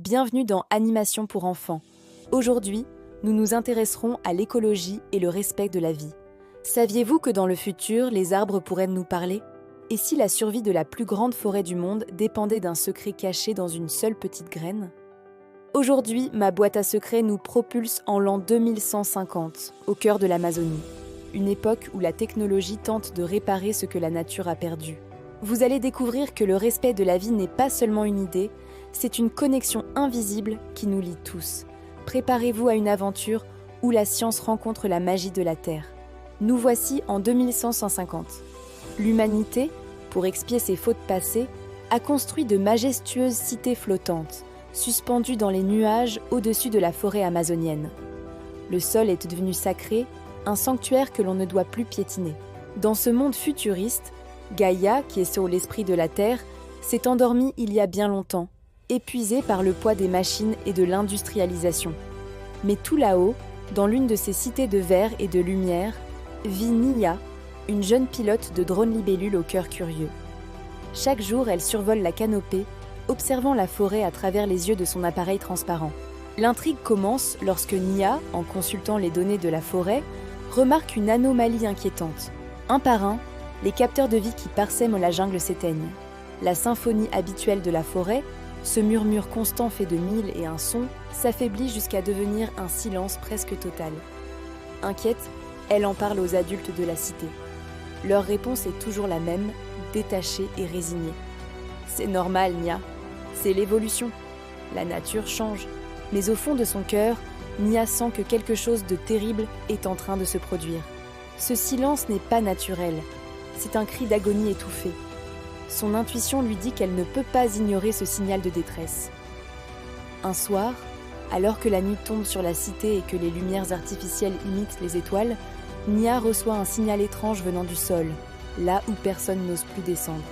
Bienvenue dans Animation pour enfants. Aujourd'hui, nous nous intéresserons à l'écologie et le respect de la vie. Saviez-vous que dans le futur, les arbres pourraient nous parler ? Et si la survie de la plus grande forêt du monde dépendait d'un secret caché dans une seule petite graine ? Aujourd'hui, ma boîte à secrets nous propulse en l'an 2150, au cœur de l'Amazonie. Une époque où la technologie tente de réparer ce que la nature a perdu. Vous allez découvrir que le respect de la vie n'est pas seulement une idée, c'est une connexion invisible qui nous lie tous. Préparez-vous à une aventure où la science rencontre la magie de la Terre. Nous voici en 2150. L'humanité, pour expier ses fautes passées, a construit de majestueuses cités flottantes, suspendues dans les nuages au-dessus de la forêt amazonienne. Le sol est devenu sacré, un sanctuaire que l'on ne doit plus piétiner. Dans ce monde futuriste, Gaïa, qui est sur l'esprit de la Terre, s'est endormie il y a bien longtemps, épuisée par le poids des machines et de l'industrialisation. Mais tout là-haut, dans l'une de ces cités de verre et de lumière, vit Nia, une jeune pilote de drone libellule au cœur curieux. Chaque jour, elle survole la canopée, observant la forêt à travers les yeux de son appareil transparent. L'intrigue commence lorsque Nia, en consultant les données de la forêt, remarque une anomalie inquiétante. Un par un, les capteurs de vie qui parsèment la jungle s'éteignent. La symphonie habituelle de la forêt, ce murmure constant fait de mille et un sons, s'affaiblit jusqu'à devenir un silence presque total. Inquiète, elle en parle aux adultes de la cité. Leur réponse est toujours la même, détachée et résignée. C'est normal, Nia. C'est l'évolution. La nature change. Mais au fond de son cœur, Nia sent que quelque chose de terrible est en train de se produire. Ce silence n'est pas naturel. C'est un cri d'agonie étouffé. Son intuition lui dit qu'elle ne peut pas ignorer ce signal de détresse. Un soir, alors que la nuit tombe sur la cité et que les lumières artificielles imitent les étoiles, Nia reçoit un signal étrange venant du sol, là où personne n'ose plus descendre.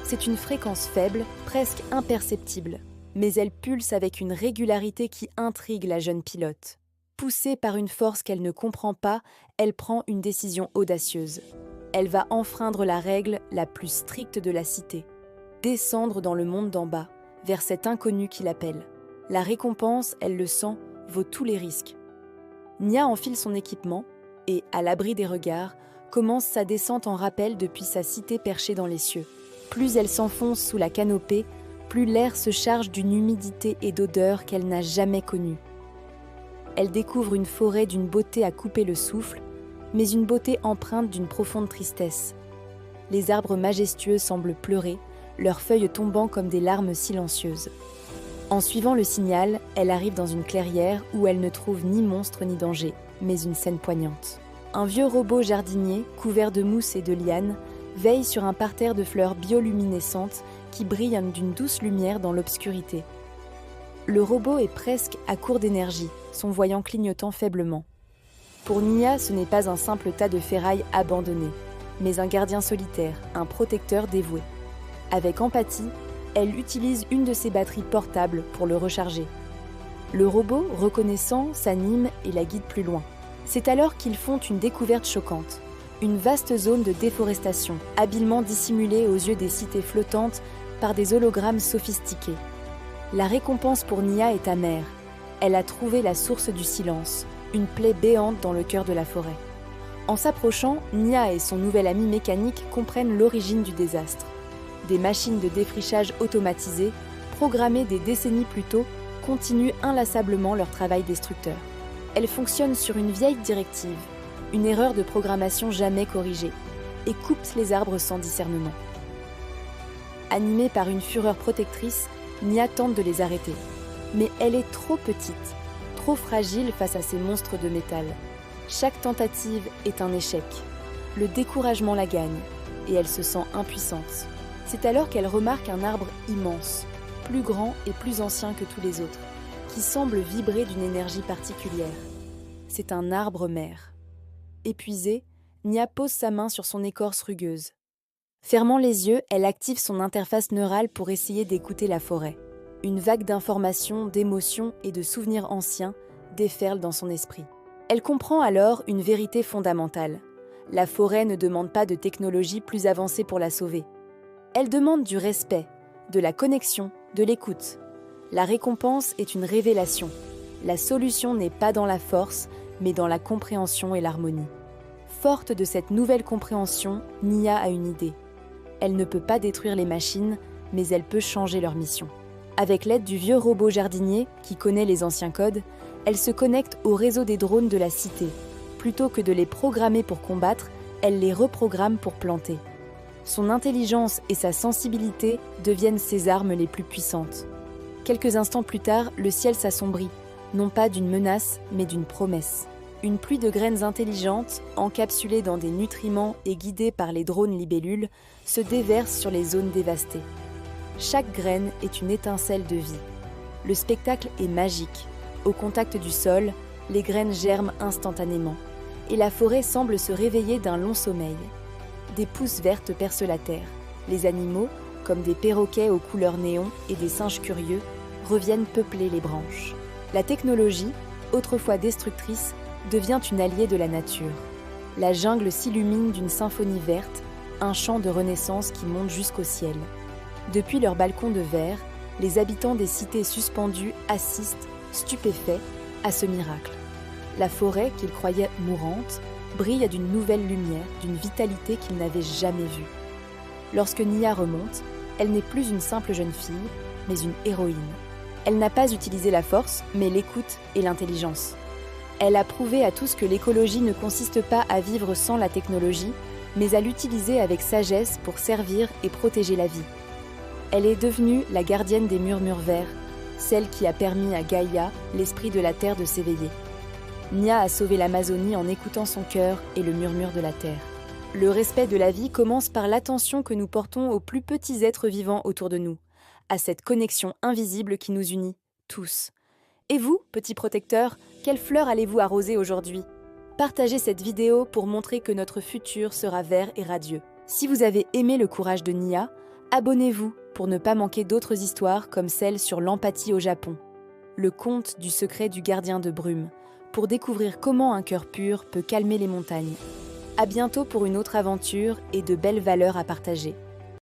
C'est une fréquence faible, presque imperceptible, mais elle pulse avec une régularité qui intrigue la jeune pilote. Poussée par une force qu'elle ne comprend pas, elle prend une décision audacieuse. Elle va enfreindre la règle la plus stricte de la cité, descendre dans le monde d'en bas, vers cet inconnu qui l'appelle. La récompense, elle le sent, vaut tous les risques. Nia enfile son équipement et, à l'abri des regards, commence sa descente en rappel depuis sa cité perchée dans les cieux. Plus elle s'enfonce sous la canopée, plus l'air se charge d'une humidité et d'odeurs qu'elle n'a jamais connues. Elle découvre une forêt d'une beauté à couper le souffle, mais une beauté empreinte d'une profonde tristesse. Les arbres majestueux semblent pleurer, leurs feuilles tombant comme des larmes silencieuses. En suivant le signal, elle arrive dans une clairière où elle ne trouve ni monstre ni danger, mais une scène poignante. Un vieux robot jardinier, couvert de mousse et de lianes, veille sur un parterre de fleurs bioluminescentes qui brillent d'une douce lumière dans l'obscurité. Le robot est presque à court d'énergie, son voyant clignotant faiblement. Pour Nia, ce n'est pas un simple tas de ferraille abandonné, mais un gardien solitaire, un protecteur dévoué. Avec empathie, elle utilise une de ses batteries portables pour le recharger. Le robot, reconnaissant, s'anime et la guide plus loin. C'est alors qu'ils font une découverte choquante. Une vaste zone de déforestation, habilement dissimulée aux yeux des cités flottantes par des hologrammes sophistiqués. La récompense pour Nia est amère. Elle a trouvé la source du silence, une plaie béante dans le cœur de la forêt. En s'approchant, Nia et son nouvel ami mécanique comprennent l'origine du désastre. Des machines de défrichage automatisées, programmées des décennies plus tôt, continuent inlassablement leur travail destructeur. Elles fonctionnent sur une vieille directive, une erreur de programmation jamais corrigée, et coupent les arbres sans discernement. Animée par une fureur protectrice, Nia tente de les arrêter. Mais elle est trop petite, trop fragile face à ces monstres de métal. Chaque tentative est un échec. Le découragement la gagne, et elle se sent impuissante. C'est alors qu'elle remarque un arbre immense, plus grand et plus ancien que tous les autres, qui semble vibrer d'une énergie particulière. C'est un arbre-mère. Épuisée, Nia pose sa main sur son écorce rugueuse. Fermant les yeux, elle active son interface neurale pour essayer d'écouter la forêt. Une vague d'informations, d'émotions et de souvenirs anciens déferle dans son esprit. Elle comprend alors une vérité fondamentale. La forêt ne demande pas de technologie plus avancée pour la sauver. Elle demande du respect, de la connexion, de l'écoute. La récompense est une révélation. La solution n'est pas dans la force, mais dans la compréhension et l'harmonie. Forte de cette nouvelle compréhension, Nia a une idée. Elle ne peut pas détruire les machines, mais elle peut changer leur mission. Avec l'aide du vieux robot jardinier, qui connaît les anciens codes, elle se connecte au réseau des drones de la cité. Plutôt que de les programmer pour combattre, elle les reprogramme pour planter. Son intelligence et sa sensibilité deviennent ses armes les plus puissantes. Quelques instants plus tard, le ciel s'assombrit, non pas d'une menace, mais d'une promesse. Une pluie de graines intelligentes, encapsulées dans des nutriments et guidées par les drones libellules, se déverse sur les zones dévastées. Chaque graine est une étincelle de vie. Le spectacle est magique. Au contact du sol, les graines germent instantanément, et la forêt semble se réveiller d'un long sommeil. Des pousses vertes percent la terre. Les animaux, comme des perroquets aux couleurs néon et des singes curieux, reviennent peupler les branches. La technologie, autrefois destructrice, devient une alliée de la nature. La jungle s'illumine d'une symphonie verte, un chant de renaissance qui monte jusqu'au ciel. Depuis leurs balcons de verre, les habitants des cités suspendues assistent, stupéfaits, à ce miracle. La forêt, qu'ils croyaient mourante, brille d'une nouvelle lumière, d'une vitalité qu'ils n'avaient jamais vue. Lorsque Nia remonte, elle n'est plus une simple jeune fille, mais une héroïne. Elle n'a pas utilisé la force, mais l'écoute et l'intelligence. Elle a prouvé à tous que l'écologie ne consiste pas à vivre sans la technologie, mais à l'utiliser avec sagesse pour servir et protéger la vie. Elle est devenue la gardienne des murmures verts, celle qui a permis à Gaïa, l'esprit de la terre, de s'éveiller. Nia a sauvé l'Amazonie en écoutant son cœur et le murmure de la terre. Le respect de la vie commence par l'attention que nous portons aux plus petits êtres vivants autour de nous, à cette connexion invisible qui nous unit, tous. Et vous, petits protecteurs, quelles fleurs allez-vous arroser aujourd'hui ? Partagez cette vidéo pour montrer que notre futur sera vert et radieux. Si vous avez aimé le courage de Nia, abonnez-vous pour ne pas manquer d'autres histoires comme celle sur l'empathie au Japon, le conte du secret du gardien de brume, pour découvrir comment un cœur pur peut calmer les montagnes. À bientôt pour une autre aventure et de belles valeurs à partager.